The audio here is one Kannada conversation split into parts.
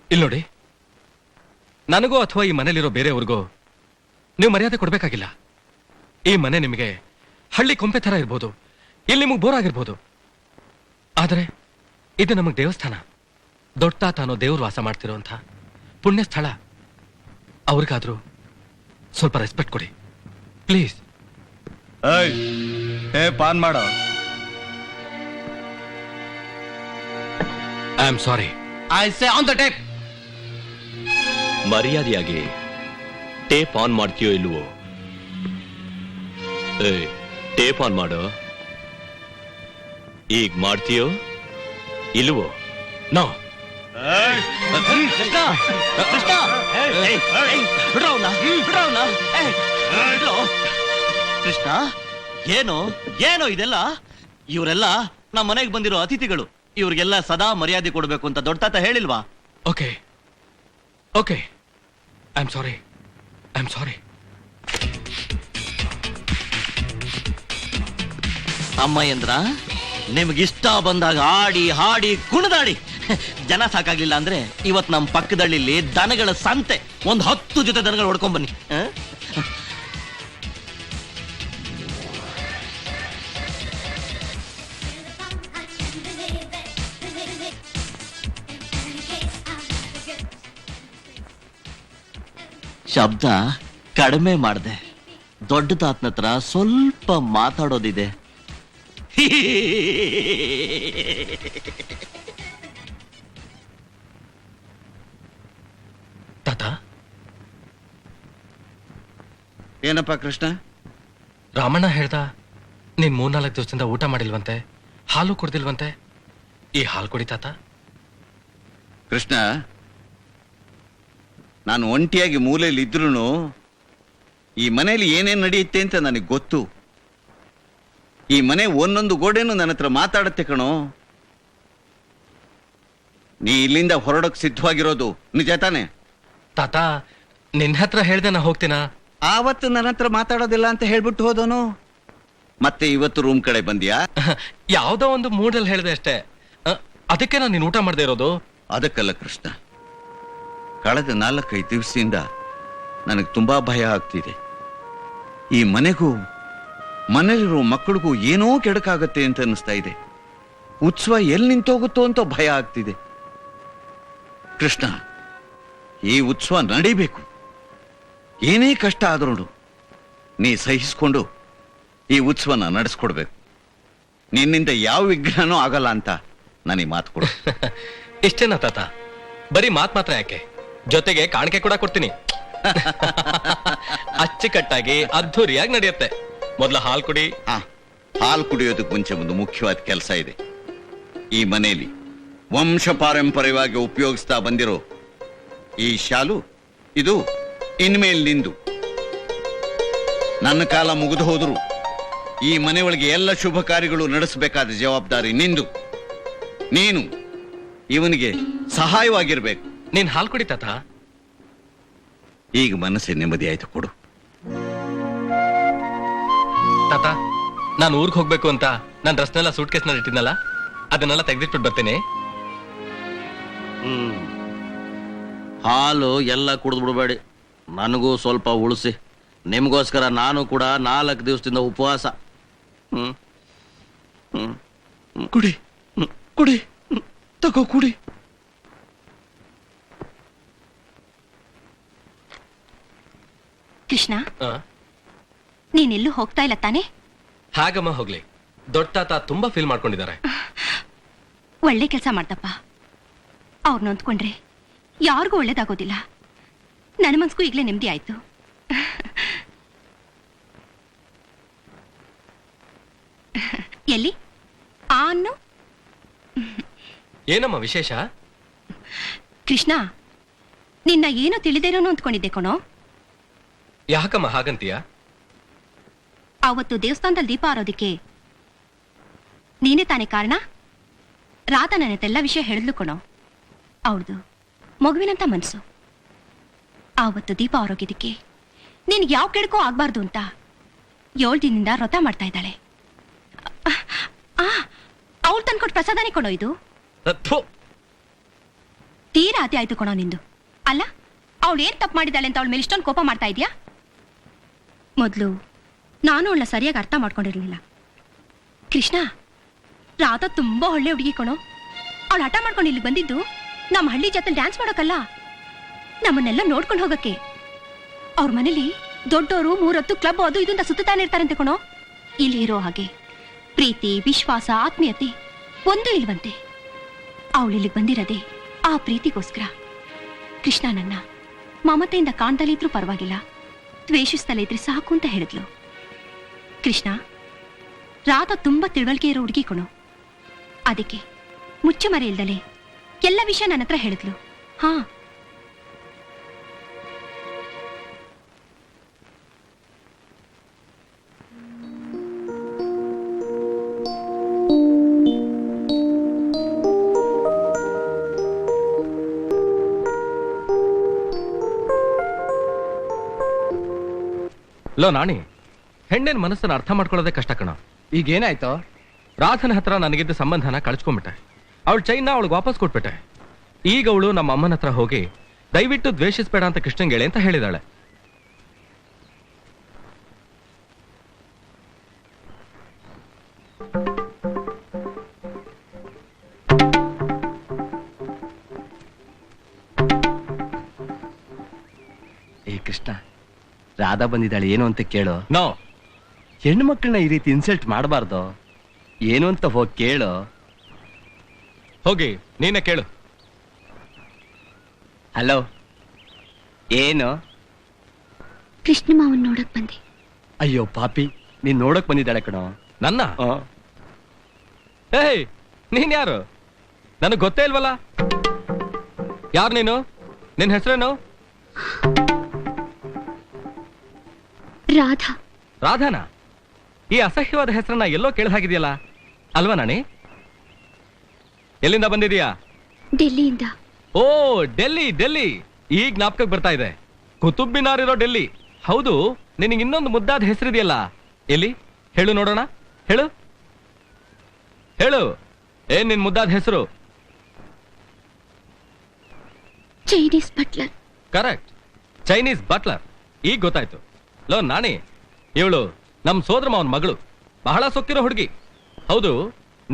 ಇಲ್ಲಿ ನೋಡಿ, ನನಗೋ ಅಥವಾ ಈ ಮನೇಲಿರೋ ಬೇರೆಯವ್ರಿಗೋ ನೀವು ಮರ್ಯಾದೆ ಕೊಡ್ಬೇಕಾಗಿಲ್ಲ. ಈ ಮನೆ ನಿಮಗೆ ಹಳ್ಳಿ ಕೊಂಪೆ ತರ ಇರ್ಬೋದು, ಇಲ್ಲಿ ನಿಮಗೆ ಬೋರ್ ಆಗಿರ್ಬೋದು, ಆದರೆ ಇದು ನಮಗೆ ದೇವಸ್ಥಾನ. ದೊಡ್ಡ ತಾನೋ ದೇವ್ರು ವಾಸ ಮಾಡ್ತಿರೋಂಥ ಪುಣ್ಯ ಸ್ಥಳ. ಅವ್ರಿಗಾದ್ರೂ ಸ್ವಲ್ಪ ರೆಸ್ಪೆಕ್ಟ್ ಕೊಡಿ ಪ್ಲೀಸ್. ಪಾನ್ ಮಾಡೋ. I am sorry. I say on the tape. ಮರ್ಯಾದೆಯಾಗಿ ಟೇಪ್ ಆನ್ ಮಾಡ್ತೀಯೋ ಇಲ್ವೋ? ಟೇಪ್ ಆನ್ ಮಾಡು. ಈಗ ಮಾಡ್ತೀಯೋ ಇಲ್ವೋ? ನೋ. ಕೃಷ್ಣ, ಏನು ಏನು ಇದೆಲ್ಲ? ಇವರೆಲ್ಲ ನಮ್ಮ ಮನೆಗೆ ಬಂದಿರೋ ಅತಿಥಿಗಳು. ಇವ್ರಿಗೆಲ್ಲ ಸದಾ ಮರ್ಯಾದೆ ಕೊಡ್ಬೇಕು ಅಂತ ದೊಡ್ಡ ತಾತ ಹೇಳಿಲ್ವಾ? Okay okay, I am sorry, I am sorry. ಅಮ್ಮಯ್ಯಂದ್ರ, ನಿಮ್ಗಿಷ್ಟ ಬಂದಾಗ ಆಡಿ ಹಾಡಿ ಕುಣಿದಾಡಿ ಜನ ಸಾಕಾಗ್ಲಿಲ್ಲ ಅಂದ್ರೆ ಇವತ್ ನಮ್ ಪಕ್ಕದಳ್ಳಿಲಿ ದನಗಳ ಸಂತೆ, ಒಂದ್ 10 ಜೊತೆ ದನಗಳು ಹೊಡ್ಕೊಂಡ್ ಬನ್ನಿ. ಶಬ್ದ ಕಡಿಮೆ ಮಾಡ್ದೆ. ದೊಡ್ಡ ತಾತನ ಹತ್ರ ಸ್ವಲ್ಪ ಮಾತಾಡೋದಿದೆ. ತಾತ, ಏನಪ್ಪ ಕೃಷ್ಣ? ರಾಮಣ್ಣ ಹೇಳ್ದ ನೀನ್ 3-4 ದಿವಸದಿಂದ ಊಟ ಮಾಡಿಲ್ವಂತೆ, ಹಾಲು ಕುಡ್ದಿಲ್ವಂತೆ. ಈ ಹಾಲು ಕುಡಿ ತಾತ. ಕೃಷ್ಣ, ನಾನು ಒಂಟಿಯಾಗಿ ಮೂಲೆಯಲ್ಲಿ ಇದ್ರೂ ಈ ಮನೆಯಲ್ಲಿ ಏನೇನು ನಡೆಯುತ್ತೆ ಅಂತ ನನಗೆ ಗೊತ್ತು. ಈ ಮನೆ ಒಂದೊಂದು ಗೋಡೆನೂ ನನ್ನ ಹತ್ರ ಮಾತಾಡುತ್ತೆ ಕಣೋ. ನೀ ಇಲ್ಲಿಂದ ಹೊರಡೋಕ್ ಸಿದ್ಧವಾಗಿರೋದು ನಿಜ ತಾನೆ? ತಾತ, ನಿನ್ನ ಹತ್ರ ಹೇಳ್ದೆ ನಾ ಹೋಗ್ತೀನಾ? ಆವತ್ತು ನನ್ನ ಹತ್ರ ಮಾತಾಡೋದಿಲ್ಲ ಅಂತ ಹೇಳ್ಬಿಟ್ಟು ಹೋದನು. ಮತ್ತೆ ಇವತ್ತು ರೂಮ್ ಕಡೆ ಬಂದ್ಯಾ? ಯಾವ್ದೋ ಒಂದು ಮೂಡಲ್ಲಿ ಹೇಳ್ದೆ ಅಷ್ಟೇ. ಅದಕ್ಕೆ ನಾನು ನೀನು ಊಟ ಮಾಡದೆ ಇರೋದು. ಅದಕ್ಕಲ್ಲ ಕೃಷ್ಣ, ಕಳೆದ 4-5 ದಿವಸದಿಂದ ನನಗೆ ತುಂಬಾ ಭಯ ಆಗ್ತಿದೆ. ಈ ಮನೆಗೂ ಮನೇಲಿರೋ ಮಕ್ಕಳಿಗೂ ಏನೋ ಕೆಡಕಾಗತ್ತೆ ಅಂತ ಅನಿಸ್ತಾ ಇದೆ. ಉತ್ಸವ ಎಲ್ಲಿ ನಿಂತೋಗುತ್ತೋ ಅಂತ ಭಯ ಆಗ್ತಿದೆ. ಕೃಷ್ಣ, ಈ ಉತ್ಸವ ನಡಿಬೇಕು. ಏನೇ ಕಷ್ಟ ಆದ್ರೂ ನೀ ಸಹಿಸ್ಕೊಂಡು ಈ ಉತ್ಸವನ ನಡೆಸ್ಕೊಡ್ಬೇಕು. ನಿನ್ನಿಂದ ಯಾವ ವಿಘ್ನನೂ ಆಗಲ್ಲ ಅಂತ ನನಗೆ ಮಾತು ಕೊಡು. ಇಷ್ಟೇನಾ ತಾತ? ಬರೀ ಮಾತ್ರ ಯಾಕೆ, ಜೊತೆಗೆ ಕಾಣಿಕೆ ಕೂಡ ಕೊಡ್ತೀನಿ. ಅಚ್ಚುಕಟ್ಟಾಗಿ ಅದ್ಧೂರಿಯಾಗಿ ನಡೆಯುತ್ತೆ. ಮೊದಲ ಹಾಲು ಕುಡಿ. ಹಾಲು ಕುಡಿಯೋದಕ್ಕೆ ಮುಂಚೆ ಒಂದು ಮುಖ್ಯವಾದ ಕೆಲಸ ಇದೆ. ಈ ಮನೆಯಲ್ಲಿ ವಂಶ ಪಾರಂಪರ್ಯವಾಗಿ ಉಪಯೋಗಿಸ್ತಾ ಬಂದಿರೋ ಈ ಶಾಲು, ಇದು ಇನ್ಮೇಲೆ ನಿಂದು. ನನ್ನ ಕಾಲ ಮುಗಿದು ಹೋದ್ರು ಈ ಮನೆಯೊಳಗೆ ಎಲ್ಲ ಶುಭ ಕಾರ್ಯಗಳು ನಡೆಸಬೇಕಾದ ಜವಾಬ್ದಾರಿ ನಿಂದು. ನೀನು ಇವನಿಗೆ ಸಹಾಯವಾಗಿರ್ಬೇಕು. ನೀನ್ ಹಾಲು ಕುಡಿ ತಾತ. ಈಗ ಮನಸ್ಸೇ ನೆಮ್ಮದಿ ಆಯ್ತು, ಕೊಡು. ತಾತ, ನಾನು ಊರಿಗೆ ಹೋಗ್ಬೇಕು ಅಂತ ನನ್ನ ಡ್ರೆಸ್ನೆಲ್ಲ ಸೂಟ್ ಕೇಸ್ನಲ್ಲಿ ಇಟ್ಟಿದ್ನಲ್ಲ, ಅದನ್ನೆಲ್ಲ ತೆಗೆದಿಟ್ಬಿಟ್ಟು ಬರ್ತೀನಿ. ಹಾಲು ಎಲ್ಲ ಕುಡಿದು ಬಿಡಬೇಡಿ, ನನಗೂ ಸ್ವಲ್ಪ ಉಳಿಸಿ. ನಿಮಗೋಸ್ಕರ ನಾನು ಕೂಡ 4 ದಿವಸದಿಂದ ಉಪವಾಸ. ಕುಡಿ ಕುಡಿ, ತಗೋ ಕುಡಿ. ಕೃಷ್ಣ, ನೀನೆಲ್ಲೂ ಹೋಗ್ತಾ ಇಲ್ಲ ತಾನೆ? ಹಾಗಮ್ಮ ಹೋಗ್ಲಿ, ದೊಡ್ಡ ತಾತ ತುಂಬಾ ಫೀಲ್ ಮಾಡ್ಕೊಂಡಿದ್ದಾರೆ. ಒಳ್ಳೆ ಕೆಲಸ ಮಾಡ್ದಪ್ಪ. ಅವ್ರು ನೊಂದ್ಕೊಂಡ್ರೆ ಯಾರಿಗೂ ಒಳ್ಳೇದಾಗೋದಿಲ್ಲ. ನನ್ನ ಮನ್ಸ್ಗೂ ಈಗಲೇ ನೆಮ್ಮದಿ ಆಯ್ತು. ಎಲ್ಲಿ ಅನ್ನು? ಏನಮ್ಮ ವಿಶೇಷ? ಕೃಷ್ಣ, ನಿನ್ನ ಏನೋ ತಿಳಿದೇನೋ ಅಂದ್ಕೊಂಡಿದ್ದೆ ಕಣೋ. ಯಾಕಮ್ಮ ಹಾಗಂತೀಯ? ಅವತ್ತು ದೇವಸ್ಥಾನದಲ್ಲಿ ದೀಪ ಆರೋದಕ್ಕೆ ನೀನೇ ತಾನೇ ಕಾರಣ. ರಾಧಾ ನನ್ನದೆಲ್ಲ ವಿಷಯ ಹೇಳಿದ್ಲು ಕಣೋ. ಅವಳದು ಮಗುವಿನಂತ ಮನ್ಸು. ಆವತ್ತು ದೀಪ ಆರೋಗ್ಯದಕ್ಕೆ ನಿನ್ಗೆ ಯಾವ ಕೆಡಕೋ ಆಗ್ಬಾರ್ದು ಅಂತ 7 ದಿನದಿಂದ ವ್ರತ ಮಾಡ್ತಾ ಇದ್ದಾಳೆ. ಅವಳು ತಂದ್ಕೊಟ್ಟು ಪ್ರಸಾದನೇ ಕೊಣೋ ಇದು. ಥು, ತೀರಾ ಅತಿ ಆಯ್ತು ಕೊಣೋ ನಿಂದು. ಅಲ್ಲ, ಅವಳು ಏನ್ ತಪ್ಪು ಮಾಡಿದಾಳೆ ಅಂತ ಅವಳ ಮೇಲೆ ಇಷ್ಟೊಂದು ಕೋಪ ಮಾಡ್ತಾ ಇದೀಯಾ? ಮೊದಲು ನಾನು ಅವಳನ್ನ ಸರಿಯಾಗಿ ಅರ್ಥ ಮಾಡ್ಕೊಂಡಿರ್ಲಿಲ್ಲ. ಕೃಷ್ಣ, ರಾಧಾ ತುಂಬಾ ಒಳ್ಳೆ ಹುಡುಗಿ ಕಣೋ. ಅವಳು ಹಠ ಮಾಡ್ಕೊಂಡು ಇಲ್ಲಿ ಬಂದಿದ್ದು ನಮ್ಮ ಹಳ್ಳಿ ಜೊತೆ ಡ್ಯಾನ್ಸ್ ಮಾಡೋಕಲ್ಲ, ನಮ್ಮನ್ನೆಲ್ಲ ನೋಡ್ಕೊಂಡು ಹೋಗಕ್ಕೆ. ಅವ್ರ ಮನೇಲಿ ದೊಡ್ಡವರು 3 ಹೊತ್ತು ಕ್ಲಬ್ ಅದು ಇದನ್ನ ಸುತ್ತಾನೆ ಇರ್ತಾರಂತೆ ಕಣೋ. ಇಲ್ಲಿ ಇರೋ ಹಾಗೆ ಪ್ರೀತಿ, ವಿಶ್ವಾಸ, ಆತ್ಮೀಯತೆ ಒಂದೂ ಇಲ್ವಂತೆ. ಅವಳು ಇಲ್ಲಿಗೆ ಬಂದಿರದೆ ಆ ಪ್ರೀತಿಗೋಸ್ಕರ. ಕೃಷ್ಣ ನನ್ನ ಮಮತೆಯಿಂದ ಕಾಣ್ದಲೇ ಇದ್ರೂ ಪರವಾಗಿಲ್ಲ, ದ್ವೇಷಿಸ್ತಲೇ ಇದ್ರೆ ಸಾಕು ಅಂತ ಹೇಳಿದ್ಲು. ಕೃಷ್ಣ, ರಾಧಾ ತುಂಬಾ ತಿಳುವಳಿಕೆ ಇರೋ ಹುಡುಗಿ ಕಣೋ. ಅದಕ್ಕೆ ಮುಚ್ಚುಮರೆ ಇಲ್ದಲೆ ಎಲ್ಲ ವಿಷಯ ನನ್ನ ಹತ್ರ ಹೇಳಿದ್ಲು. ಹಾ, ಲೋ ನಾಣಿ, ಹೆಣ್ಣಿನ ಮನಸ್ಸನ್ನು ಅರ್ಥ ಮಾಡ್ಕೊಳ್ಳೋದೇ ಕಷ್ಟ ಕಣ. ಈಗೇನಾಯ್ತು? ರಾಧನ ಹತ್ರ ನನಗಿದ್ದ ಸಂಬಂಧನ ಕಳ್ಸ್ಕೊಂಡ್ಬಿಟ್ಟೆ. ಅವಳು ಚೈನ್ನ ಅವಳಿಗೆ ವಾಪಸ್ ಕೊಟ್ಬಿಟ್ಟೆ. ಈಗ ಅವಳು ನಮ್ಮ ಅಮ್ಮನ ಹತ್ರ ಹೋಗಿ ದಯವಿಟ್ಟು ದ್ವೇಷಿಸ್ಬೇಡ ಅಂತ ಕೃಷ್ಣಂಗೆ ಹೇಳಿ ಅಂತ ಹೇಳಿದಾಳೆ. ಏ ಕೃಷ್ಣ, ರಾಧಾ ಬಂದಿದ್ದಾಳೆ ಏನು ಅಂತ ಕೇಳು. ನೋ, ಹೆಣ್ಣು ಮಕ್ಕಳನ್ನ ಈ ರೀತಿ ಇನ್ಸಲ್ಟ್ ಮಾಡಬಾರ್ದು. ಏನು ಅಂತ ಹೋಗಿ ಕೇಳು. ಹೋಗಿ ನೀನೇ ಕೇಳು. ಹಲೋ, ಏನು? ಕೃಷ್ಣ ಮಾವನ್ ನೋಡಕ್ ಬಂದೆ. ಅಯ್ಯೋ ಪಾಪಿ, ನೀನ್ ನೋಡಕ್ ಬಂದಿದ್ದಾಳೆ ಕಣೋ. ನನ್ನ ಏಯ್, ನೀನ್ ಯಾರು? ನನಗ್ ಗೊತ್ತೇ ಇಲ್ವಲ್ಲ. ಯಾರು ನೀನು? ನಿನ್ ಹೆಸರೇನು? ರಾಧಾ. ರಾಧಾನ? ಈ ಅಸಹ್ಯವಾದ ಹೆಸರನ್ನ ಎಲ್ಲೋ ಕೇಳಿದಾಗಿದೆಯಲ್ಲ, ಅಲ್ವಾ ನಾಣಿ? ಎಲ್ಲಿಂದ ಬಂದಿದೀಯಾ? ಡೆಲ್ಲಿಯಿಂದ. ಓ, ಡೆಲ್ಲಿ ಡೆಲ್ಲಿ, ಈಗ ಜ್ಞಾಪಕಕ್ಕೆ ಬರ್ತಾ ಇದೆ. ಕುತುಬ್ ಮಿನಾರ್ ಇರೋ ಡೆಲ್ಲಿ. ಹೌದು, ನಿನಗೆ ಇನ್ನೊಂದು ಮುದ್ದಾದ ಹೆಸರಿದೆಯಲ್ಲ, ಎಲ್ಲಿ ಹೇಳು ನೋಡೋಣ. ಹೇಳು ಹೇಳು, ಏನ್ ನಿನ್ ಮುದ್ದಾದ ಹೆಸರು? Chinese butler. Correct, Chinese butler. ಈಗ ಗೊತ್ತಾಯ್ತು. ಲೋ ನಾಣಿ, ಇವಳು ನಮ್ ಸೋದರ ಮಾವನ ಮಗಳು, ಬಹಳ ಸೊಕ್ಕಿರೋ ಹುಡುಗಿ. ಹೌದು,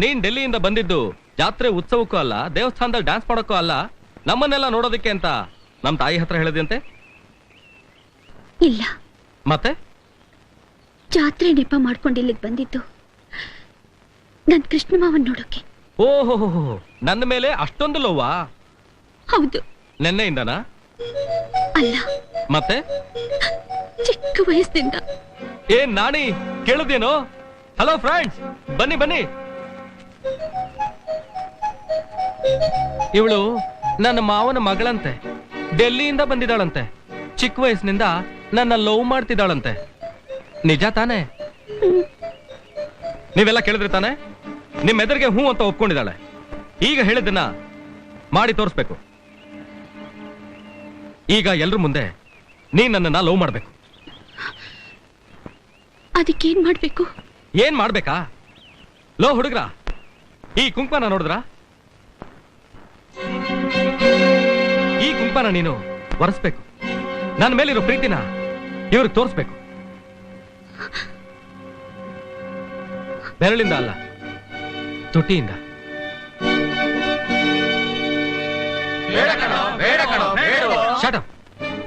ನೀನ್ ಡೆಲ್ಲಿಯಿಂದ ಬಂದಿದ್ದು ಜಾತ್ರೆ ಉತ್ಸವಕ್ಕೂ ಅಲ್ಲ, ದೇವಸ್ಥಾನದಲ್ಲಿ ಡ್ಯಾನ್ಸ್ ಮಾಡೋಕ್ಕೂ ಅಲ್ಲ, ನಮ್ಮನ್ನೆಲ್ಲ ನೋಡೋದಕ್ಕೆ ಅಂತ ನಮ್ ತಾಯಿ ಹತ್ರ ಹೇಳಿದಂತೆ. ಇಲ್ಲ, ಮತ್ತೆ ಜಾತ್ರೆ ನೆಪ ಮಾಡ್ಕೊಂಡು ಇಲ್ಲಿಗೆ ಬಂದಿದ್ದು ನನ್ ಕೃಷ್ಣ ಮಾವನ್ ನೋಡೋಕೆ. ಓಹೋ, ನನ್ನ ಮೇಲೆ ಅಷ್ಟೊಂದು ಲೋವಾ? ಹೌದು. ನೆನ್ನೆಯಿಂದನಾ? ಅಲ್ಲ, ಮತ್ತೆ ಚಿಕ್ಕ ವಯಸ್ಸಿನಿಂದ. ಏನ್ ನಾಣಿ, ಕೇಳುದೇನೋ? ಹಲೋ ಫ್ರೆಂಡ್ಸ್, ಬನ್ನಿ ಬನ್ನಿ. ಇವಳು ನನ್ನ ಮಾವನ ಮಗಳಂತೆ, ಡೆಲ್ಲಿಯಿಂದ ಬಂದಿದ್ದಾಳಂತೆ. ಚಿಕ್ಕ ವಯಸ್ಸಿನಿಂದ ನನ್ನ ಲವ್ ಮಾಡ್ತಿದ್ದಾಳಂತೆ. ನಿಜ ತಾನೆ? ನೀವೆಲ್ಲ ಕೇಳಿದ್ರಿ ತಾನೆ? ನಿಮ್ ಎದುರಿಗೆ ಹೂ ಅಂತ ಒಪ್ಕೊಂಡಿದ್ದಾಳೆ. ಈಗ ಹೇಳಿದ್ದನ್ನ ಮಾಡಿ ತೋರಿಸ್ಬೇಕು. ಈಗ ಎಲ್ರ ಮುಂದೆ ನೀನ್ ನನ್ನನ್ನ ಲವ್ ಮಾಡ್ಬೇಕು. ಅದಕ್ಕೇನ್ ಮಾಡ್ಬೇಕು? ಏನ್ ಮಾಡ್ಬೇಕಾ? ಲೋ ಹುಡುಗ್ರ, ಈ ಕುಂಕುಮನ ನೋಡಿದ್ರ? ಈ ಕುಂಕುಮನ ನೀನು ಒರೆಸ್ಬೇಕು. ನನ್ನ ಮೇಲಿರೋ ಪ್ರೀತಿನ ಇವ್ರಿಗೆ ತೋರಿಸ್ಬೇಕು. ಬೆರಳಿಂದ ಅಲ್ಲ, ತುಟಿಯಿಂದ. Shut up.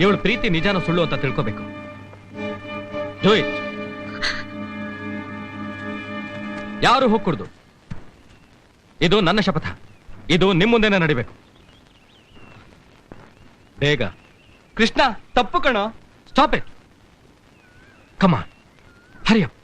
ಇವಳು ಪ್ರೀತಿ ನಿಜಾನ ಸುಳ್ಳು ಅಂತ ತಿಳ್ಕೋಬೇಕು. Do it. ಯಾರು ಹೋಗ್ಕೂಡ್ದು. ಇದು ನನ್ನ ಶಪಥ. ಇದು ನಿಮ್ ಮುಂದೆನೇ ನಡಿಬೇಕು. ಬೇಗ. ಕೃಷ್ಣ, ತಪ್ಪು ಕಣೋ. Stop it. Come on, hurry up.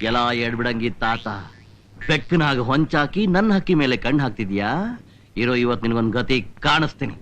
ಎಲ್ಲ ಎಡ್ಬಿಡಂಗಿ ತಾತ ಬೆಕ್ಕನಾಗ ಹೊಂಚಾಕಿ ನನ್ನ ಹಕ್ಕಿ ಮೇಲೆ ಕಣ್ಣು ಹಾಕ್ತಿದ್ಯಾ? ಇರೋ ಇವತ್ತು ನಿನಗೊಂದು ಗತಿ ಕಾಣಿಸ್ತೀನಿ.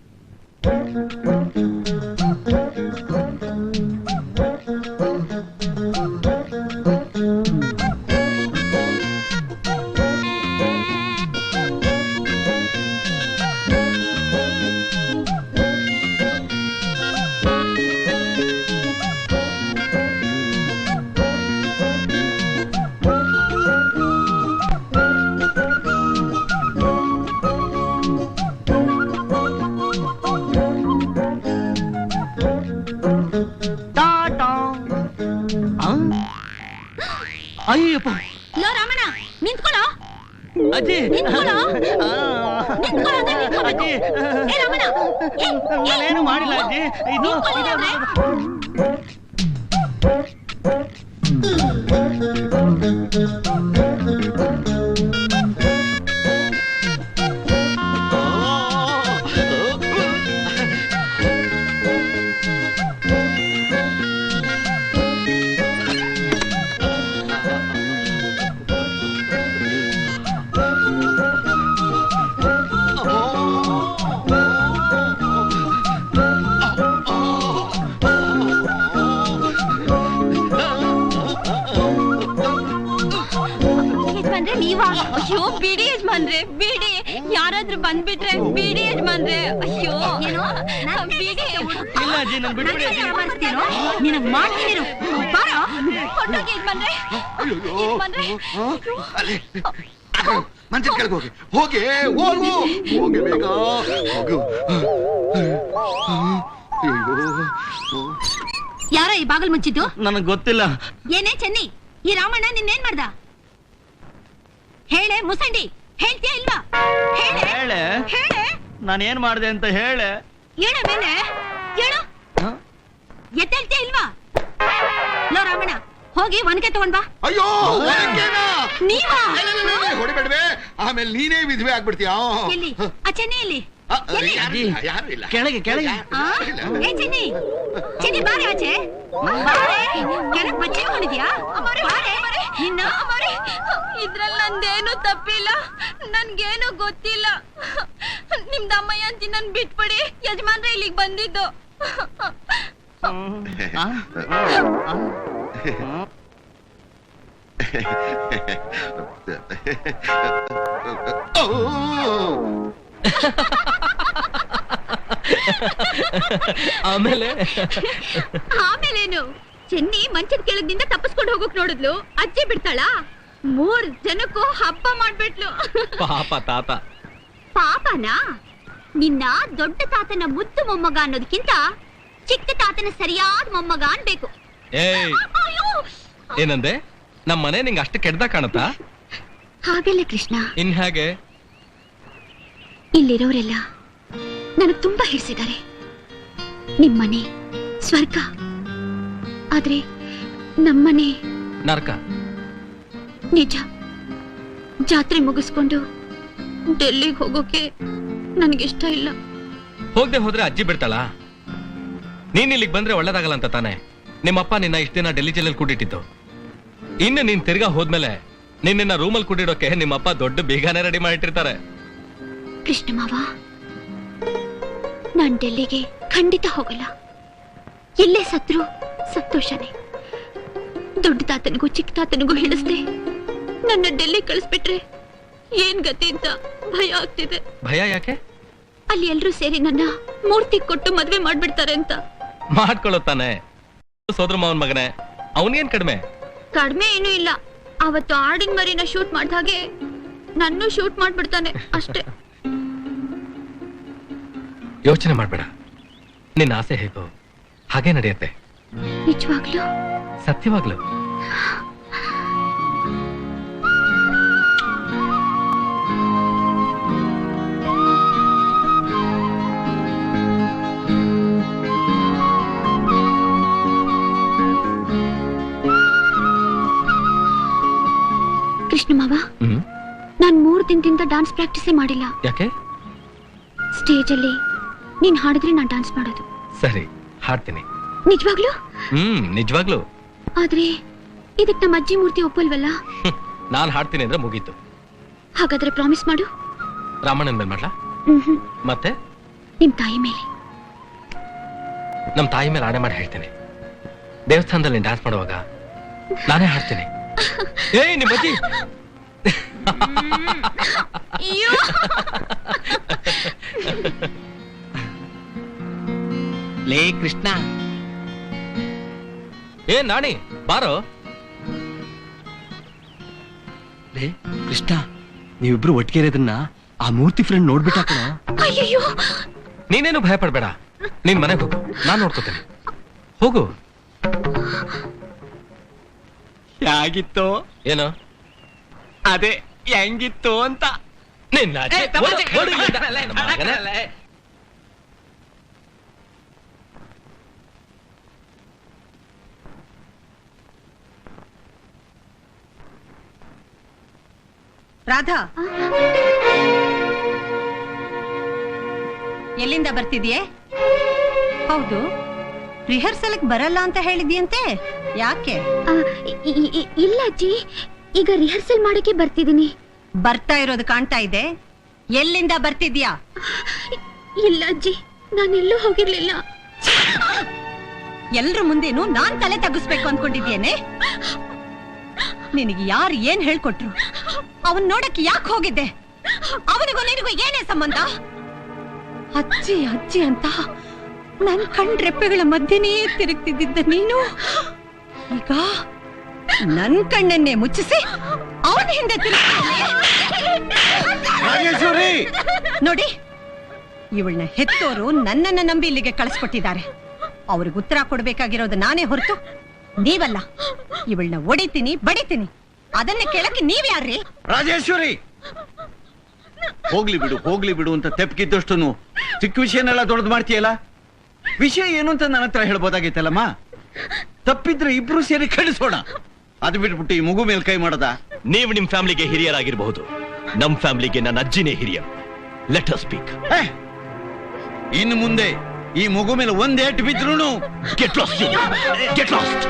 ಅಯ್ಯಪ್ಪ ಲೋ ರಾಮಣ್ಣ ನಿಂತ್ಕೊಳ್ಳೋ. ಅಜ್ಜಿ ನಿಂತ್ಕೊಳ್ಳೋ. ನಿಂತ್ಕೊಳ್ಳೋ ಅಂದ್ರೆ ನಿಂತ್ಕೊಬೇಕು. ಅಜ್ಜಿ ಏ ರಾಮಣ್ಣ, ಏ, ಏ, ನಾನೇನು ಮಾಡಿಲ್ಲ ಅಜ್ಜಿ. ಇದು ನಿಂತ್ಕೊಳ್ಳಿಲ್ಲ ಅಂದ್ರೆ? ಯಜಮಾನ್ರೆ ನೀವಾ? ಅಯ್ಯೋ ಬಿಡಿ ಯಜಮಾನ್ರೆ, ಬಿಡಿ. ಯಾರಾದ್ರೂ ಬಂದ್ಬಿಟ್ರೆ ಬಿಡಿ ಯಜಮಾನ್ರೆ. ಅಯ್ಯೋ ಏನು ಬಿಡಿ. ಇಲ್ಲ ಅಜ್ಜಿ, ನನ್ ಬಿಡ್ಬಿಡಿ ಅಜ್ಜಿ. ನಿನಗ್ ಮಾಡ್ತೀನಿರು. ಬಾರೋ ಹೊರ್ಟೋಗಿ ಯಜಮಾನ್ರೆ. ಯಜಮಾನ್ರೆ ಮಂಚದ ಕೆಳಗೆ ಹೋಗಿ ಹೋಗಿ ಹೋಗು ಹೋಗಿ ಬೇಗ ಹೋಗು. ಯಾರೋ ಈ ಬಾಗಲ್ ಮುಚ್ಚಿದ್ದು? ನನಗ್ ಗೊತ್ತಿಲ್ಲ. ಏನೇ ಚೆನ್ನಿ, ಈ ರಾಮಣ್ಣ ನಿನ್ನೇನ್ ಮಾಡ್ದ? ಹೇಳೆ ಮುಸಂಡಿ, ಹೇಳ್ತೀಯ ಇಲ್ವಾ? ಹೇಳೆ ಹೇಳೆ ಹೇಳೆ. ನಾನೇನ್ ಮಾಡ್ದೆ ಅಂತ ಹೇಳೆ. ಹೇಳ ಮೇಲೆ ಹೇಳು. ಎದ್ದೇಳ್ತೀಯ ಇಲ್ವಾ? ಲೋ ರಾಮಣ್ಣ, ಹೋಗಿ ಒನಕೆ ತಗೊಂಡ್ ಬಾ. ಅಯ್ಯೋ ಹೊರಗೇನಾ? ನೀವಾ? ಹೊಡಿಬೇಡ್ವೆ, ಆಮೇಲೆ ನೀನೇ ವಿಧವೆ ಆಗ್ಬಿಡ್ತೀಯ. ಎಲ್ಲಿ ಆ ಚೆನ್ನಿ ಎಲ್ಲಿ? ಎಲ್ಲಿ? ಯಾರು ಇಲ್ಲ. ಕೆಳಗೆ ಕೆಳಗೆ. ಆ? ಏ ಚೆನ್ನಿ, ಚೆನ್ನಿ ಬಾರೆ ಆಚೆ. ಬಾರೆ. ಕೆಳಗ್ ಬಚ್ಚಿ ಕೊಂಡಿದ್ಯಾ? ಬಾರೆ. ನಿನ್ನ ಇದ್ರಲ್ಲಿ ನಂದೇನು ತಪ್ಪಿಲ್ಲ, ನನ್ಗೇನು ಗೊತ್ತಿಲ್ಲ. ನಿಮ್ದ ಅಮ್ಮಯ್ಯ ಅಂತಿ ನನ್ ಬಿಟ್ಬಿಡಿ. ಯಜಮಾನ್ರೆ ಇಲ್ಲಿಗೆ ಬಂದಿದ್ದು. ಆಮೇಲೆ ಆಮೇಲೇನು? ಚೆನ್ನಿ ಮಂಚದ ಕೆಳಗಿನಿಂದ ತಪ್ಪಿಸ್ಕೊಂಡು ಹೋಗೋಕ್ ನೋಡಿದ್ಲು, ಅಜ್ಜಿ ಬಿಡ್ತಾಳ? 3 ಜನಕ್ಕೂ ಹಬ್ಬ ಮಾಡ್ಬಿಟ್ಲು. ಪಾಪ ತಾತ. ಪಾಪನಾ? ನಿನ್ನ ದೊಡ್ಡ ತಾತನ ಮುದ್ದು ಮೊಮ್ಮಗ ಅನ್ನೋದಕ್ಕಿಂತ ಚಿಕ್ಕ ತಾತನ ಸರಿಯಾದ ಮೊಮ್ಮಗ ಅನ್ಬೇಕು. ಏಯ್, ಏನಂದೆ? ನಮ್ಮ ಮನೆ ನಿಂಗೆ ಅಷ್ಟು ಕೆಡ್ದ ಕಾಣುತ್ತಾ? ಹಾಗಲ್ಲ ಕೃಷ್ಣ, ಇನ್ ಹಾಗೆ ಇಲ್ಲಿರೋರೆಲ್ಲ ನನಗ್ ತುಂಬಾ ಹಿಡಿಸಿದ್ದಾರೆ. ನಿಮ್ಮನೆ ಸ್ವರ್ಗ, ಆದ್ರೆ ನಮ್ಮನೆ ನರ್ಕ. ನಿಜ. ಜಾತ್ರೆ ಮುಗಿಸ್ಕೊಂಡು ಡೆಲ್ಲಿಗೆ ಹೋಗೋಕೆ ನನ್ಗಿಷ್ಟ ಇಲ್ಲ. ಹೋಗದೆ ಹೋದ್ರೆ ಅಜ್ಜಿ ಬಿಡ್ತಾಳ? ನೀನ್ ಇಲ್ಲಿಗೆ ಬಂದ್ರೆ ಒಳ್ಳೇದಾಗಲ್ಲ ಅಂತ ತಾನೆ ನಿಮ್ಮಪ್ಪ ನಿನ್ನ ಇಷ್ಟ ದಿನ ಡೆಲ್ಲಿ ಜೈಲಲ್ಲಿ ಕೂಡಿಟ್ಟಿದ್ದು. ಇನ್ನು ನೀನ್ ತಿರ್ಗಾ ಹೋದ್ಮೇಲೆ ನಿನ್ನ ರೂಮಲ್ಲಿ ಕೂಡಿಡೋಕೆ ನಿಮ್ಮಪ್ಪ ದೊಡ್ಡ ಬೀಗಾನೆ ರೆಡಿ ಮಾಡಿಟ್ಟಿರ್ತಾರೆ. ಕೃಷ್ಣ ಮಾವ, ನಾನ್ ಡೆಲ್ಲಿಗೆ ಖಂಡಿತ ಹೋಗಲ್ಲ. ಎಲ್ಲೇ ಸತ್ರು ಸಂತೋಷನೇ. ದೊಡ್ಡ ತಾತನಿಗೂ ಚಿಕ್ಕ ತಾತನಿಗೂ ಹೇಳಿಸ್ದೆ ನನ್ನ ಡೆಲ್ಲಿ ಕಳಿಸ್ಬಿಟ್ರೆ ಏನ್ ಗತಿ ಅಂತ ಭಯ ಆಗ್ತಿದೆ. ಭಯ ಯಾಕೆ? ಅಲ್ಲಿ ಎಲ್ರೂ ಸೇರಿ ನನ್ನ ಮೂರ್ತಿ ಕೊಟ್ಟು ಮದ್ವೆ ಮಾಡ್ಬಿಡ್ತಾರೆ ಅಂತ. ಮಾಡ್ಕೊಳ್ಳುತ್ತಾನೆ ಸೋದರ ಮಾವನ್ ಮಗನೇ, ಅವನಿಗೇನ್ ಕಡಿಮೆ? ಕಡಿಮೆ ಏನೂ ಇಲ್ಲ. ಅವತ್ತು ಆಡಿನ ಮರಿನ ಶೂಟ್ ಮಾಡಿದ ಹಾಗೆ ನನ್ನೂ ಶೂಟ್ ಮಾಡ್ಬಿಡ್ತಾನೆ ಅಷ್ಟೇ. ಯೋಚನೆ ಮಾಡ್ಬೇಡ, ನಿನ್ನ ಆಸೆ ಹೇಗೋ ಹಾಗೆ ನಡೆಯುತ್ತೆ. ನಿಜವಾಗ್ಲೂ? ಸತ್ಯವಾಗ್ಲು. ಕೃಷ್ಣ ಮಾವ, ನಾನ್ 3 ದಿನದಿಂದ ಡಾನ್ಸ್ ಪ್ರಾಕ್ಟೀಸೇ ಮಾಡಿಲ್ಲ. ಯಾಕೆ? ಸ್ಟೇಜ್ ಅಲ್ಲಿ ನೀನ್ ಹಾಡಿದ್ರೆ ನಾನ್ ಡಾನ್ಸ್ ಮಾಡೋದು. ಸರಿ, ಹಾಡ್ತೀನಿ. ನಿಜವಾಗ್ಲೂ? ನಿಜವಾಗ್ಲು. ಆದ್ರೆ ಇದಕ್ ನಮ್ಮ ಅಜ್ಜಿ ಮೂರ್ತಿ ಒಪ್ಪಲ್ವಲ್ಲ? ನಾನ್ ಹಾಡ್ತೀನಿ ಅಂದ್ರೆ ಮುಗೀತು. ಹಾಗಾದ್ರೆ ಪ್ರಾಮಿಸ್ ಮಾಡು. ರಾಮಣ್ಣನ್ ಮೇಲೆ ಮಾಡ್ಲಾ? ಮತ್ತೆ ನಿಮ್ ತಾಯಿ ಮೇಲೆ. ನಮ್ಮ ತಾಯಿ ಮೇಲೆ ಆಣೆ ಮಾಡಿ ಹೇಳ್ತೇನೆ, ದೇವಸ್ಥಾನದಲ್ಲಿ ಡ್ಯಾನ್ಸ್ ಮಾಡುವಾಗ ನಾನೇ ಹಾಡ್ತೇನೆ. ಏಯ್ ನಿಮ್ಮ ಅಜ್ಜಿ ಲೇ ಕೃಷ್ಣ, ಏ ನಾಣಿ ಬಾರೋ. ಲೇ ಕೃಷ್ಣ, ನೀವಿಬ್ರು ಒಟ್ಟಿಗೆ ಇರೋದನ್ನ ಆ ಮೂರ್ತಿ ಫ್ರೆಂಡ್ ನೋಡ್ಬಿಟ್ಟ ಕಣ. ಅಯ್ಯಯ್ಯೋ, ನೀನೇನು ಭಯ ಪಡ್ಬೇಡ, ನೀನ್ ಮನೆಗೆ ಹೋಗು, ನಾನ್ ನೋಡ್ಕೋತೇನೆ. ಹೋಗು. ಹೇಗಿತ್ತು? ಏನೋ ಅದೇ ಹೆಂಗಿತ್ತು ಅಂತ. ನಿನ್ನ ಅಜ್ಜಿ ಓಡು, ಓಡು ಇಲ್ಲಿಂದ. ನಮ್ಮ ಮಗನೇ. ರಾಧಾ, ಎಲ್ಲಿಂದ ಬರ್ತಿದ್ಯೆ? ಹೌದು, ರಿಹರ್ಸಲ್ಗೆ ಬರಲ್ಲ ಅಂತ ಹೇಳಿದ್ಯಂತೆ, ಯಾಕೆ? ಇಲ್ಲ ಅಜ್ಜಿ, ಈಗ ರಿಹರ್ಸಲ್ ಮಾಡಕ್ಕೆ ಬರ್ತಿದ್ದೀನಿ. ಬರ್ತಾ ಇರೋದು ಕಾಣ್ತಾ ಇದೆ. ಎಲ್ಲಿಂದ ಬರ್ತಿದ್ಯಾ? ಇಲ್ಲ ಅಜ್ಜಿ, ನಾನೆಲ್ಲೂ ಹೋಗಿರ್ಲಿಲ್ಲ. ಎಲ್ರ ಮುಂದೇನು ನಾನ್ ತಲೆ ತಗ್ಗಿಸ್ಬೇಕು ಅನ್ಕೊಂಡಿದ್ಯೇನೆ? ನಿನಗೆ ಯಾರು ಏನ್ ಹೇಳ್ಕೊಟ್ರು? ಅವನ್ ನೋಡಕ್ಕೆ ಯಾಕೆ ಹೋಗಿದ್ದೆ? ಅವನಿಗೂ ನಿನಗೂ ಏನೇ ಸಂಬಂಧ? ಅಜ್ಜಿ ಅಜ್ಜಿ ಅಂತ ನನ್ ಕಣ್ರೆಪ್ಪೆಗಳ ಮಧ್ಯೆನೇ ತಿರುಗ್ತಿದ್ದ ನೀನು ಈಗ ನನ್ ಕಣ್ಣನ್ನೇ ಮುಚ್ಚಿಸಿ ಅವನ ಹಿಂದೆ ರಾಜೇಶ್ವರಿ, ನೋಡಿ, ಇವಳನ್ನ ಹೆತ್ತೋರು ನನ್ನನ್ನ ನಂಬಿ ಇಲ್ಲಿಗೆ ಕಳಿಸ್ಕೊಟ್ಟಿದ್ದಾರೆ. ಅವ್ರಿಗೆ ಉತ್ತರ ಕೊಡ್ಬೇಕಾಗಿರೋದು ನಾನೇ ಹೊರತು ನೀವಲ್ಲ. ಇವಳನ್ನ ಒಡಿತೀನಿ, ಬಡಿತೀನಿ, ಅದನ್ನೇ ಕೇಳಕ್ಕೆ ನೀವ್ಯಾರ್ರಿ? ರಾಜೇಶ್ವರಿ, ಹೋಗ್ಲಿ ಬಿಡು ಹೋಗ್ಲಿ ಬಿಡು ಅಂತ ತೆಪ್ಪಿದ್ದಷ್ಟು ಚಿಕ್ಕ ವಿಷಯನೆಲ್ಲ ದೊಡ್ಡದು ಮಾಡ್ತೀಯಲ್ಲ. ವಿಷಯ ಏನು ಅಂತ ನನ್ನ ಹತ್ರ ಹೇಳ್ಬೋದಾಗಿತ್ತಲ್ಲಮ್ಮ. ತಪ್ಪಿದ್ರೆ ಇಬ್ರು ಸೇರಿ ಖಂಡಿಸೋಣ. ಅದು ಬಿಟ್ಬಿಟ್ಟು ಈ ಮಗು ಮೇಲೆ ಕೈ ಮಾಡದ? ನೀವು ನಿಮ್ ಫ್ಯಾಮಿಲಿಗೆ ಹಿರಿಯರಾಗಿರಬಹುದು, ನಮ್ ಫ್ಯಾಮಿಲಿಗೆ ನನ್ನ ಅಜ್ಜಿನೇ ಹಿರಿಯ. Let us speak. ಇನ್ನು ಮುಂದೆ ಈ ಮಗು ಮೇಲೆ ಒಂದೇಟು ಬಿದ್ರು get lost, get lost.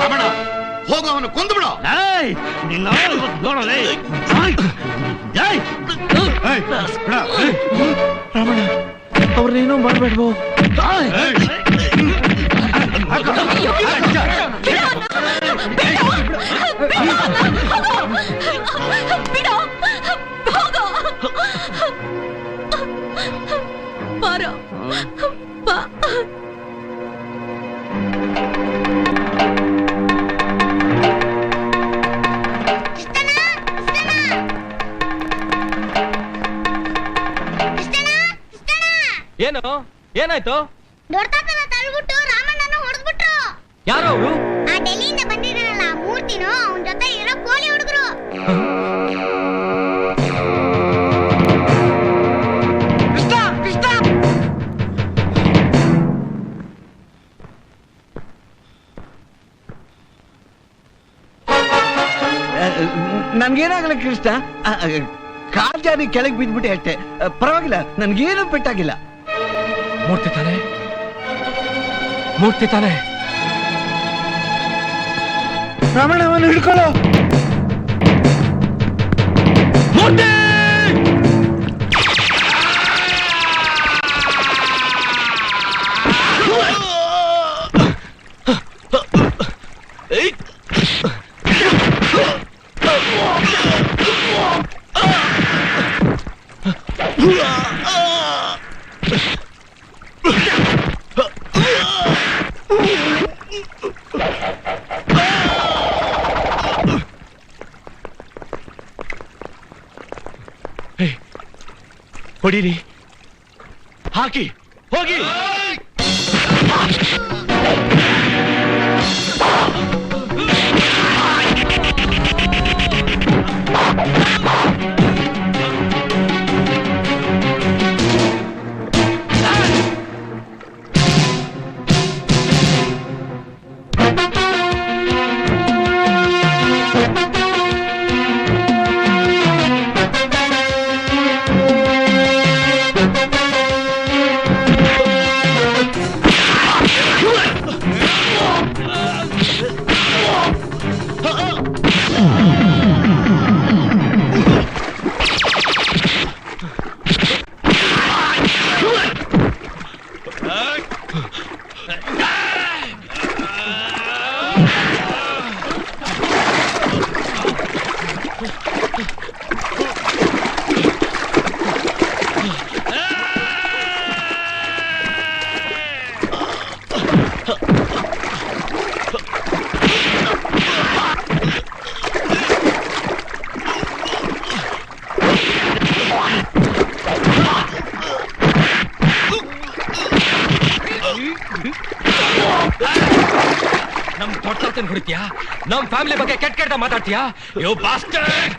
Ramana, ಹೋಗು, ಅವನು ಕೊಂದು ಬಿಡು. ರಮಣ, ಅವ್ರನ್ನೇನೋ ಮಾಡ್ಬೇಡ್ವೋ. ಬಿಡು, ಹೋಗು. ಬಾರೋ, ಬಾ. ಏನು ಏನಾಯ್ತು? ದೊಡ್ಡಪ್ಪನ ತಳ್ಬಿಟ್ಟು ರಾಮಣ್ಣನ ಹೊಡೆದ್ಬಿಟ್ರು. ಯಾರು ಅವರು? ಆ ಡೆಲ್ಲಿಯಿಂದ ಬಂದಿರಲ್ಲ ಮೂರ್ತಿನೋ, ಅವನ ಜೊತೆ ಇರೋ ಕೋಲಿ ಹುಡುಗರು. ನನ್ಗೇನಾಗಲ್ಲ ಕೃಷ್ಣ, ಕಾಲ್ ಜಾರಿ ಕೆಳಗೆ ಬಿದ್ಬಿಟ್ಟೆ ಅಷ್ಟೇ. ಪರವಾಗಿಲ್ಲ, ನನ್ಗೇನು ಪೆಟ್ಟಾಗಿಲ್ಲ. ಮೂರ್ತಿ ತಾನೆ, ಮೂರ್ತಿ ತಾನೆ. ರಮಣವನ್ನು ಹಿಡ್ಕೊಳ್ಳೋ. ಮೂರ್ತಿ! ಹೊಡೀರಿ, ಹಾಕಿ, ಹೋಗಿ. ತಾತನ್ ಹೊಡಿತೀಯಾ? ನಮ್ ಫ್ಯಾಮಿಲಿ ಬಗ್ಗೆ ಕೆಟ್ಟ ಕೆಟ್ಟ ಮಾತಾಡ್ತೀಯಾ? ಯೋ ಬಾಸ್ಟರ್ಡ್!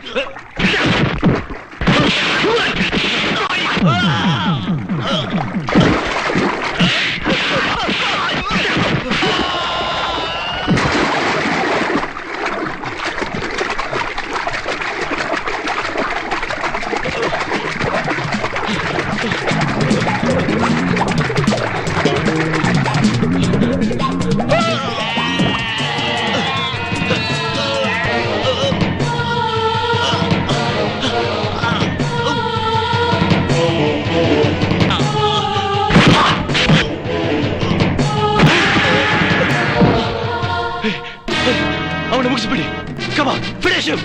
ಅವನು ಮುಗಿಸ್ಬಿಡಿ. Come on, finish him.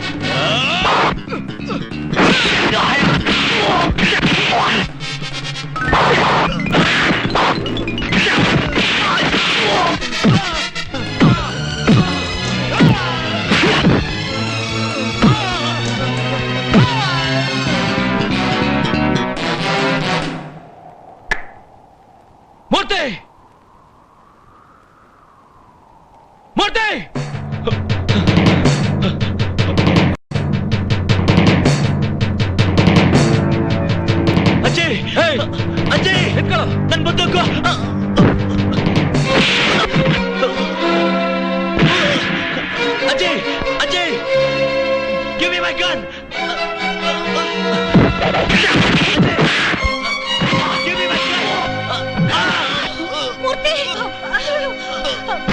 ಮೂರ್ತಿ! ಮೂರ್ತಿ! ಅಜಯ್, ಹೇಯ್! ಅಜಯ್, ಎತ್ಕೊಳ್ಳೋ. ನನ್ ಬಂದೂಕು. Ajay, Ajay, give me my gun. Give me my gun. ಮೂರ್ತಿ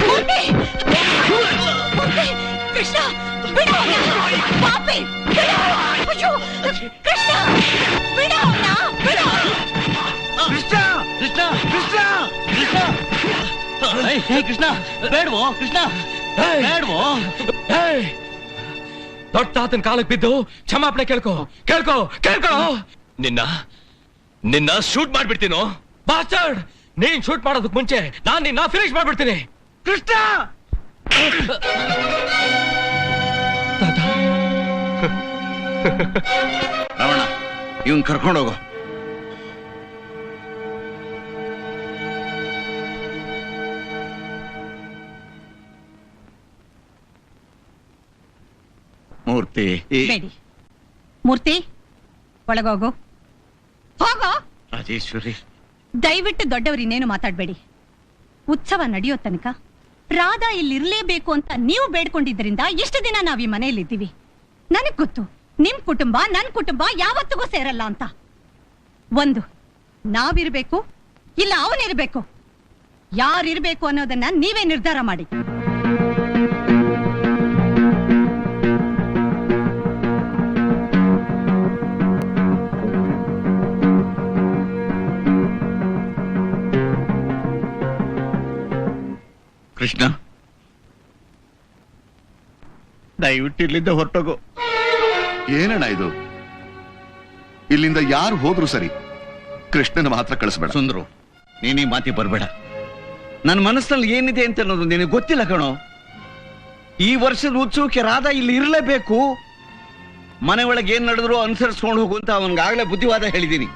ಮೂರ್ತಿ ಮೂರ್ತಿ ಕೃಷ್ಣ ಬಿಡು ಅವ್ನ. ಪಾಪಿ ಬಿಡು. ಅಯ್ಯೋ ಕೃಷ್ಣ ಬಿಡು ಅವ್ನ, ಬಿಡು. ಕೃಷ್ಣ ಕೃಷ್ಣ ಕೃಷ್ಣ ಕೃಷ್ಣ ಕೃಷ್ಣ ಬೇಡ್ವೋ ಕೃಷ್ಣ ಹೇಯ್! ಬೇಡ್ವೋ. ಹೇಯ್! ದೊಡ್ಡ ತಾತನ್ ಕಾಲಕ್ಕೆ ಬಿದ್ದು ಕ್ಷಮಾಪಣೆ ಕೇಳ್ಕೊ, ಕೇಳ್ಕೊ, ಕೇಳ್ಕೊ. ನಿನ್ನ ಶೂಟ್ ಮಾಡ್ಬಿಡ್ತೀನೋ. ಬಾಸ್ಟರ್ಡ್! ನೀನ್ ಶೂಟ್ ಮಾಡೋದಕ್ ಮುಂಚೆ ನಾನ್ ನಿನ್ನ ಫಿನಿಶ್ ಮಾಡ್ಬಿಡ್ತೀನಿ. ಕೃಷ್ಣ ತಾತ, ರಮಣ, ಇವನ್ ಕರ್ಕೊಂಡೋಗೋ. ಮೂರ್ತಿ, ಬೇಡಿ ಮೂರ್ತಿ ಒಳಗೋಗು. ಹೋಗೋ. ರಾಜೇಶ್ವರಿ, ದಯವಿಟ್ಟು ದೊಡ್ಡವರು ಇನ್ನೇನು ಮಾತಾಡ್ಬೇಡಿ. ಉತ್ಸವ ನಡೆಯೋ ತನಕ ರಾಧಾ ಇಲ್ಲಿರ್ಲೇಬೇಕು ಅಂತ ನೀವು ಬೇಡ್ಕೊಂಡಿದ್ರಿಂದ ಇಷ್ಟು ದಿನ ನಾವ್ ಈ ಮನೆಯಲ್ಲಿದ್ದೀವಿ. ನನಗ್ ಗೊತ್ತು ನಿಮ್ ಕುಟುಂಬ ನನ್ ಕುಟುಂಬ ಯಾವತ್ತಿಗೂ ಸೇರಲ್ಲ ಅಂತ. ಒಂದು ನಾವಿರ್ಬೇಕು, ಇಲ್ಲ ಅವನಿರ್ಬೇಕು. ಯಾರಿರ್ಬೇಕು ಅನ್ನೋದನ್ನ ನೀವೇ ನಿರ್ಧಾರ ಮಾಡಿ. ಕೃಷ್ಣ, ದಯವಿಟ್ಟು ಇಲ್ಲಿಂದ ಹೊರಟೋಗೋ. ಏನಣ್ಣ ಇದು? ಇಲ್ಲಿಂದ ಯಾರು ಹೋದ್ರು ಸರಿ, ಕೃಷ್ಣನ ಮಾತ್ರ ಕಳಿಸ್ಬೇಡ. ಸುಂದ್ರು, ನೀನೀ ಮಾತಿ ಬರ್ಬೇಡ. ನನ್ನ ಮನಸ್ಸಿನಲ್ಲಿ ಏನಿದೆ ಅಂತ ಅನ್ನೋದು ನಿನಗೆ ಗೊತ್ತಿಲ್ಲ ಕಣೋ. ಈ ವರ್ಷದ ಉತ್ಸವಕ್ಕೆ ರಾಧಾ ಇಲ್ಲಿ ಇರಲೇಬೇಕು. ಮನೆ ಒಳಗೆ ಏನ್ ನಡೆದ್ರು ಅನುಸರಿಸ್ಕೊಂಡು ಹೋಗು ಅಂತ ಅವನಿಗಾಗಲೇ ಬುದ್ಧಿವಾದ ಹೇಳಿದ್ದೀನಿ.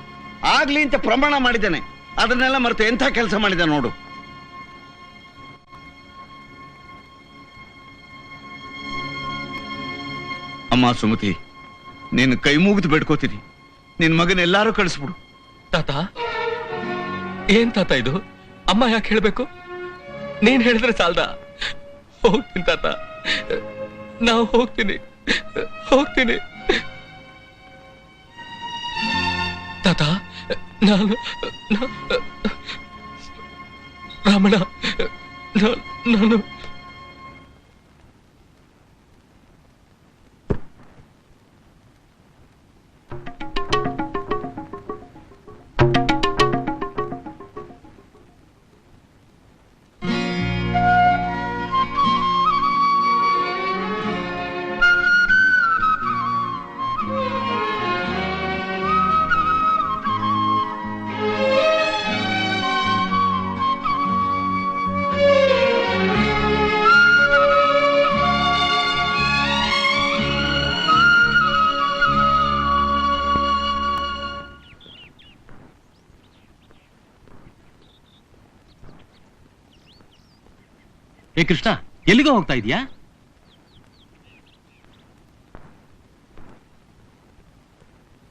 ಆಗ್ಲಿ ಅಂತ ಪ್ರಮಾಣ ಮಾಡಿದ್ದಾನೆ. ಅದನ್ನೆಲ್ಲ ಮರೆತು ಎಂಥ ಕೆಲಸ ಮಾಡಿದ ನೋಡು. ಅಮ್ಮ ಸುಮತಿ, ನೀನು ಕೈ ಮುಗಿದು ಬೇಡ್ಕೋತೀನಿ, ನಿನ್ ಮಗನ ಎಲ್ಲಾರು ಕಳಿಸ್ಬಿಡು. ತಾತ, ಏನ್ ತಾತ ಇದು? ಅಮ್ಮ ಯಾಕೆ ಹೇಳ್ಬೇಕು? ನೀನ್ ಹೇಳಿದ್ರೆ ಸಾಲ್ದ? ಹೋಗ್ತೀನಿ ತಾತ, ನಾವು ಹೋಗ್ತೀನಿ, ಹೋಗ್ತೀನಿ ತಾತ. ನಾನು ರಾಮಣ್ಣ, ನಾನು ಏ ಕೃಷ್ಣ, ಎಲ್ಲಿಗೋ ಹೋಗ್ತಾ ಇದೀಯಾ?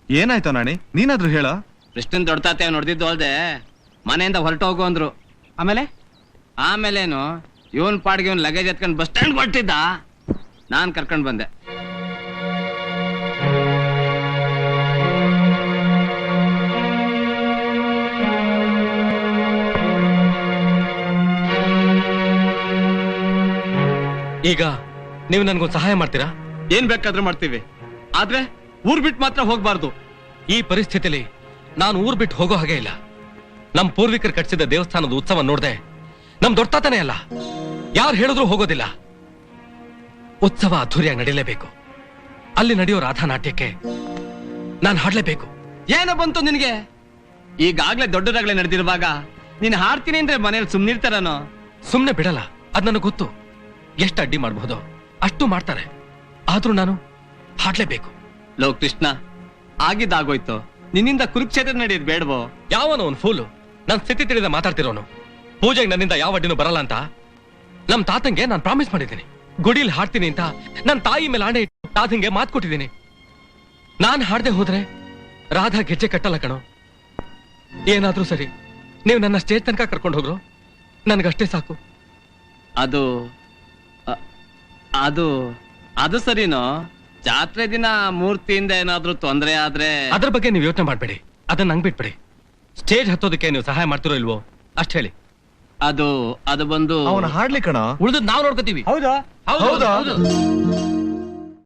ಏನಾಯ್ತು ನಾಣಿ, ನೀನಾದ್ರೂ ಹೇಳ. ಕೃಷ್ಣನ್ ದೊಡ್ಡತಾತೆ ನೋಡ್ದಿದ್ದು ಅಲ್ದೆ ಮನೆಯಿಂದ ಹೊರಟು ಹೋಗು ಅಂದ್ರು. ಆಮೇಲೇನು ಇವನ್ ಪಾಡ್ಗೆ ಇವನ್ ಲಗೇಜ್ ಎತ್ಕೊಂಡು ಬಸ್ ಸ್ಟ್ಯಾಂಡ್ ಹೊರಟಿದ್ದ. ನಾನ್ ಕರ್ಕೊಂಡ್ ಬಂದೆ. ಈಗ ನೀವು ನನ್ಗೊಂದು ಸಹಾಯ ಮಾಡ್ತೀರಾ? ಏನ್ ಬೇಕಾದ್ರೂ ಮಾಡ್ತೀವಿ, ಆದ್ರೆ ಊರ್ ಬಿಟ್ಟು ಮಾತ್ರ ಹೋಗ್ಬಾರ್ದು. ಈ ಪರಿಸ್ಥಿತಿಲಿ ನಾನು ಊರ್ ಬಿಟ್ಟು ಹೋಗೋ ಹಾಗೆ ಇಲ್ಲ. ನಮ್ ಪೂರ್ವಿಕರು ಕಟ್ಟಿಸಿದ ದೇವಸ್ಥಾನದ ಉತ್ಸವ ನೋಡ್ದೆ ನಮ್ ದೊಡ್ಡತಾತನೇ ಅಲ್ಲ, ಯಾರು ಹೇಳಿದ್ರು ಹೋಗೋದಿಲ್ಲ. ಉತ್ಸವ ಅದ್ಧೂರಿಯಾಗಿ ನಡೀಲೇಬೇಕು. ಅಲ್ಲಿ ನಡೆಯೋ ರಾಧಾ ನಾಟ್ಯಕ್ಕೆ ನಾನು ಹಾಡ್ಲೇಬೇಕು. ಏನೋ ಬಂತು ನಿನ್ಗೆ? ಈಗಾಗ್ಲೇ ದೊಡ್ಡದಾಗ್ಲೇ ನಡೆದಿರುವಾಗ ನೀನ್ ಹಾಡ್ತೀನಿ ಅಂದ್ರೆ ಮನೇಲಿ ಸುಮ್ನಿರ್ತಾರನೋ? ಸುಮ್ನೆ ಬಿಡಲ್ಲ, ಅದ್ ನನಗೆ ಗೊತ್ತು. ಎಷ್ಟು ಅಡ್ಡಿ ಮಾಡಬಹುದೋ ಅಷ್ಟು ಮಾಡ್ತಾರೆ, ಆದ್ರೂ ನಾನು ಹಾಡ್ಲೇಬೇಕು. ಲೋ ಕೃಷ್ಣ, ಆಗಿದ್ದಾಗೋಯ್ತು. ನಿನ್ನಿಂದ ಕುರುಕ್ಷೇತ್ರ ನಡೆಯೋದು ಬೇಡವೋ? ಯಾವನೋ ಒಂದು ಫೂಲು ನನ್ ಸ್ಥಿತಿ ತಿಳಿದ ಮಾತಾಡ್ತಿರೋನು. ಪೂಜೆಗೆ ನನ್ನಿಂದ ಯಾವ ಅಡ್ಡಿನೂ ಬರಲ್ಲ ಅಂತ ನಮ್ ತಾತಂಗೆ ನಾನು ಪ್ರಾಮಿಸ್ ಮಾಡಿದ್ದೀನಿ. ಗುಡಿಲಿ ಹಾಡ್ತೀನಿ ಅಂತ ನನ್ನ ತಾಯಿ ಮೇಲೆ ಆಣೆ ಇಟ್ಟು ತಾತಂಗೆ ಮಾತು ಕೊಟ್ಟಿದ್ದೀನಿ. ನಾನ್ ಹಾಡದೆ ಹೋದ್ರೆ ರಾಧಾ ಗೆಜ್ಜೆ ಕಟ್ಟಲ್ಲ ಕಣೋ. ಏನಾದ್ರೂ ಸರಿ, ನೀವು ನನ್ನ ಸ್ಟೇಜ್ ತನಕ ಕರ್ಕೊಂಡು ಹೋಗ್ರು, ನನ್ಗಷ್ಟೇ ಸಾಕು. ಅದು ಅದು ಅದು ಸರಿನೋ? ಜಾತ್ರೆ ದಿನ ಮೂರ್ತಿಯಿಂದ ಏನಾದ್ರೂ ತೊಂದರೆ ಆದ್ರೆ? ಅದ್ರ ಬಗ್ಗೆ ನೀವು ಯೋಚನೆ ಮಾಡ್ಬೇಡಿ, ಅದನ್ನ ನಂಗ್ ಬಿಟ್ಬಿಡಿ. ಸ್ಟೇಜ್ ಹತ್ತೋದಕ್ಕೆ ನೀವು ಸಹಾಯ ಮಾಡ್ತಿರೋ ಇಲ್ವೋ ಅಷ್ಟ್ ಹೇಳಿ. ಅದು ಬಂದು ಅವನ ಹಾಡ್ಲಿ ಕಣ. ಉಳಿದ್ ನಾವ್ ನೋಡ್ಕೋತೀವಿ. ಹೌದಾ?